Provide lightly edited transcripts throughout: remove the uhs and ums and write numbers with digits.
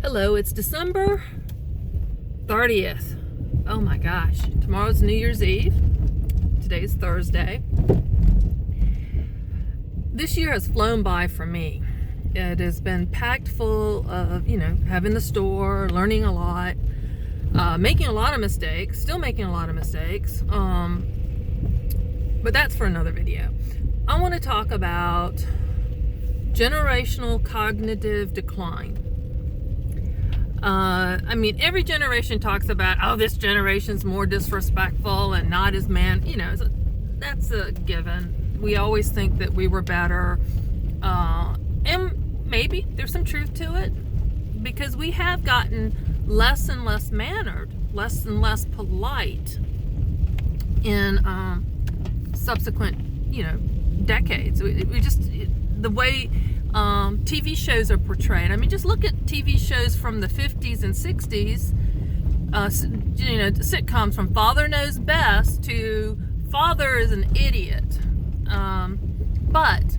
Hello, it's December 30th. Oh my gosh, tomorrow's New Year's Eve. Today's Thursday. This year has flown by for me. It has been packed full of, having the store, learning a lot, making a lot of mistakes, still making a lot of mistakes. But that's for another video. I want to talk about generational cognitive decline. Every generation talks about, oh, this generation's more disrespectful and not as that's a given. We always think that we were better. And maybe there's some truth to it, because we have gotten less and less mannered, less and less polite in subsequent, decades. We just, the way TV shows are portrayed. Just look at TV shows from the 50s and 60s, sitcoms from Father Knows Best to Father is an Idiot. But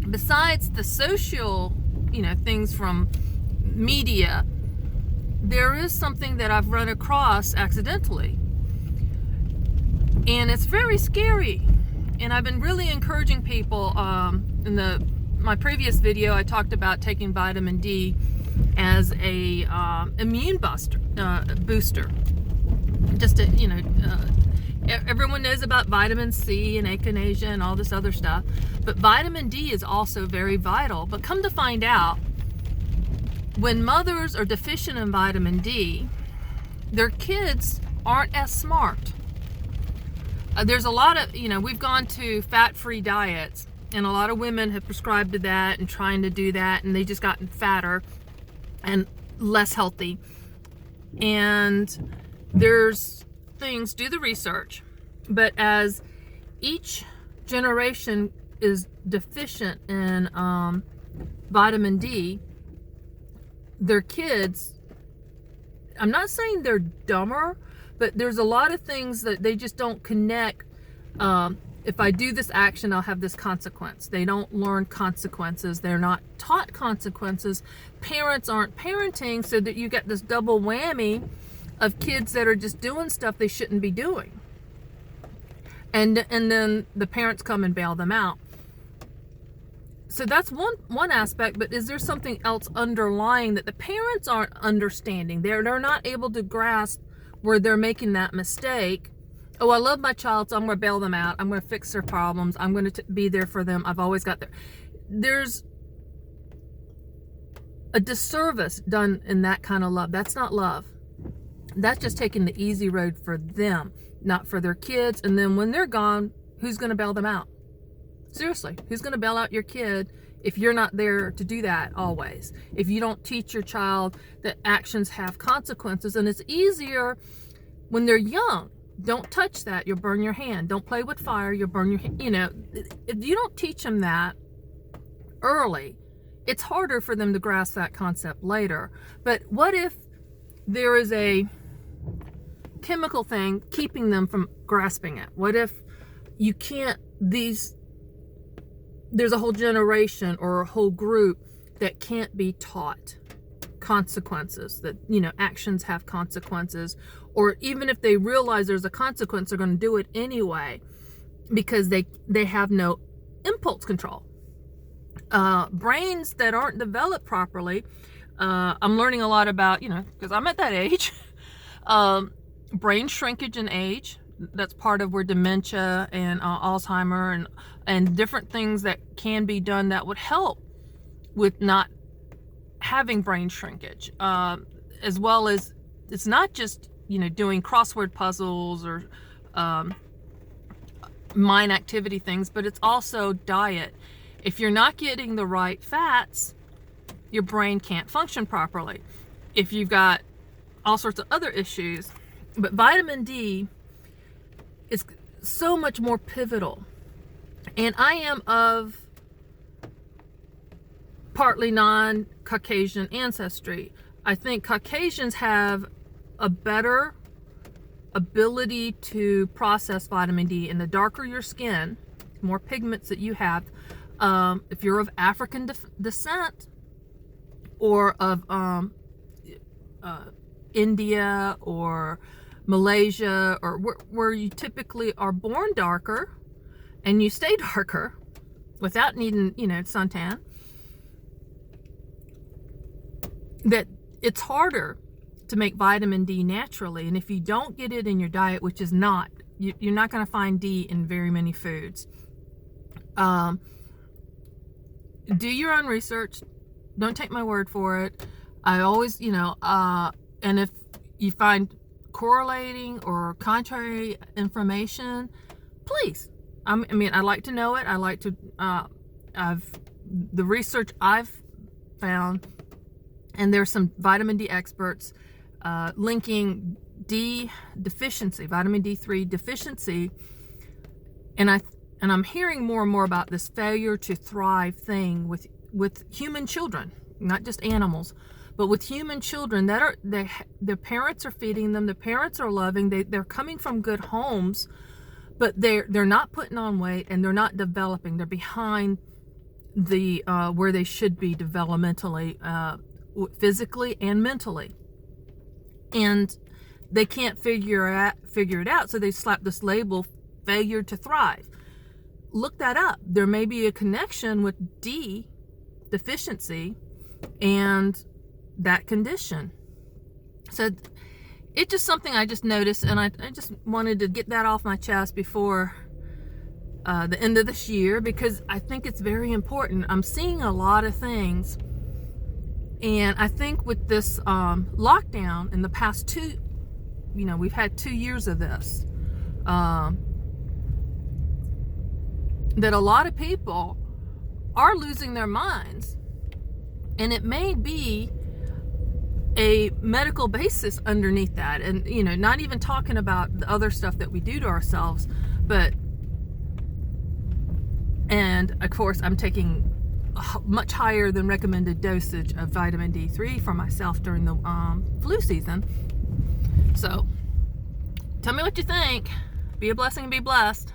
besides the social, things from media, there is something that I've run across accidentally. And it's very scary. And I've been really encouraging people in my previous video. I talked about taking vitamin D as a immune booster. Just to, everyone knows about vitamin C and echinacea and all this other stuff, but vitamin D is also very vital. But come to find out, when mothers are deficient in vitamin D, their kids aren't as smart. There's a lot of, we've gone to fat-free diets, and a lot of women have prescribed to that and trying to do that, and they just gotten fatter and less healthy. And there's things, do the research, but as each generation is deficient in vitamin D, their kids, I'm not saying they're dumber, but there's a lot of things that they just don't connect. If I do this action, I'll have this consequence. They don't learn consequences. They're not taught consequences. Parents aren't parenting, so that you get this double whammy of kids that are just doing stuff they shouldn't be doing. And then the parents come and bail them out. So that's one aspect, but is there something else underlying that the parents aren't understanding? They're not able to grasp where they're making that mistake. Oh, I love my child, so I'm going to bail them out. I'm going to fix their problems. I'm going to be there for them. I've always got there. There's a disservice done in that kind of love. That's not love. That's just taking the easy road for them, not for their kids. And then when they're gone, who's going to bail them out? Seriously, who's going to bail out your kid if you're not there to do that always? If you don't teach your child that actions have consequences, and it's easier when they're young. Don't touch that, you'll burn your hand. Don't play with fire, you'll burn your hand. If you don't teach them that early, it's harder for them to grasp that concept later. But what if there is a chemical thing keeping them from grasping it? What if you can't, there's a whole generation or a whole group that can't be taught consequences, that actions have consequences, or even if they realize there's a consequence, they're going to do it anyway because they have no impulse control. Brains that aren't developed properly, I'm learning a lot about, because I'm at that age, brain shrinkage in age. That's part of where dementia and Alzheimer and different things that can be done that would help with not having brain shrinkage, as well as it's not just doing crossword puzzles or mind activity things, but it's also diet. If you're not getting the right fats, your brain can't function properly. If you've got all sorts of other issues, but vitamin D is so much more pivotal. And I am of partly non-Caucasian ancestry. I think Caucasians have a better ability to process vitamin D, and the darker your skin, more pigments that you have, if you're of African descent or of India or Malaysia, or where you typically are born darker and you stay darker without needing, suntan, that it's harder to make vitamin D naturally. And if you don't get it in your diet, which is not, you're not going to find D in very many foods. Do your own research. Don't take my word for it. I always, and if you find correlating or contrary information, please. I like to know it. I like to, the research I've found, and there's some vitamin D experts linking D deficiency, vitamin D3 deficiency, and I'm hearing more and more about this failure to thrive thing with human children, not just animals, but with human children that their parents are feeding them, the parents are loving, they're coming from good homes, but they're not putting on weight and they're not developing. They're behind the where they should be developmentally, physically and mentally, and they can't figure it out. So they slap this label, failure to thrive. Look that up. There may be a connection with D deficiency and that condition. So it's just something I just noticed, and I just wanted to get that off my chest before the end of this year, because I think it's very important. I'm seeing a lot of things, and I think with this lockdown in the past we've had 2 years of this, that a lot of people are losing their minds, and it may be a medical basis underneath that. And not even talking about the other stuff that we do to ourselves, and of course I'm taking a much higher than recommended dosage of vitamin D3 for myself during the flu season. So tell me what you think. Be a blessing and be blessed.